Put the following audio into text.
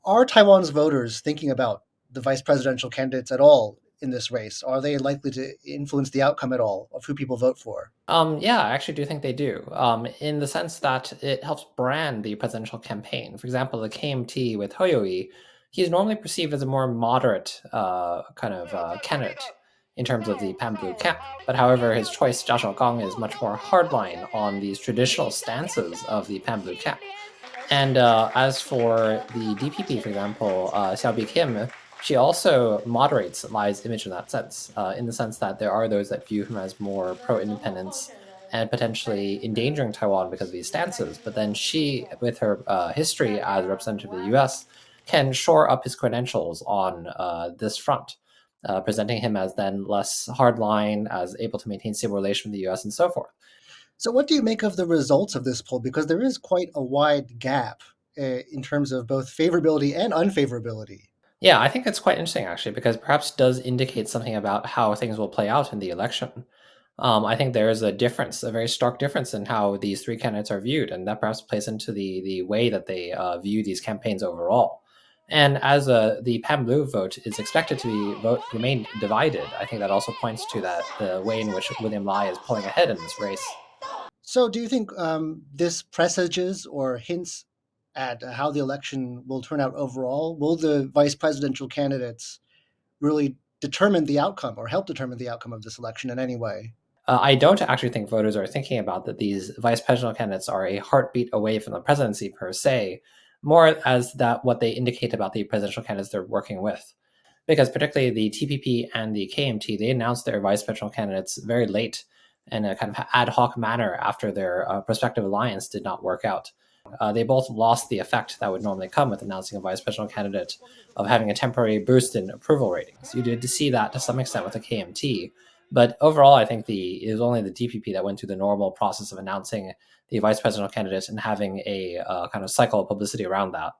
Are Taiwan's voters thinking about the vice presidential candidates at all in this race? Are they likely to influence the outcome at all of who people vote for? Yeah, I actually do think they do, in the sense that it helps brand the presidential campaign. For example, the KMT with Hioe, he's normally perceived as a more moderate candidate in terms of the pan blue camp. But however, his choice, Jia Shaogang, is much more hardline on these traditional stances of the pan blue camp. And as for the DPP, for example, Xiaobi Kim, she also moderates Lai's image in the sense that there are those that view him as more pro-independence and potentially endangering Taiwan because of these stances. But then she, with her history as a representative of the U.S., can shore up his credentials on this front, presenting him as then less hardline, as able to maintain stable relations with the U.S. and so forth. So, what do you make of the results of this poll? Because there is quite a wide gap in terms of both favorability and unfavorability. Yeah, I think it's quite interesting actually, because perhaps does indicate something about how things will play out in the election. I think there is a difference, a very stark difference in how these three candidates are viewed, and that perhaps plays into the way that they view these campaigns overall. And as the Pan Blue vote is expected to remain divided, I think that also points to that the way in which William Lai is pulling ahead in this race. So, do you think this presages or hints at how the election will turn out overall? Will the vice presidential candidates really determine the outcome or help determine the outcome of this election in any way? I don't actually think voters are thinking about that these vice presidential candidates are a heartbeat away from the presidency per se, more as that what they indicate about the presidential candidates they're working with. Because particularly the TPP and the KMT, they announced their vice presidential candidates very late in a kind of ad hoc manner after their prospective alliance did not work out. They both lost the effect that would normally come with announcing a vice presidential candidate of having a temporary boost in approval ratings. You did see that to some extent with the KMT, but overall, I think it was only the DPP that went through the normal process of announcing the vice presidential candidate and having a kind of cycle of publicity around that.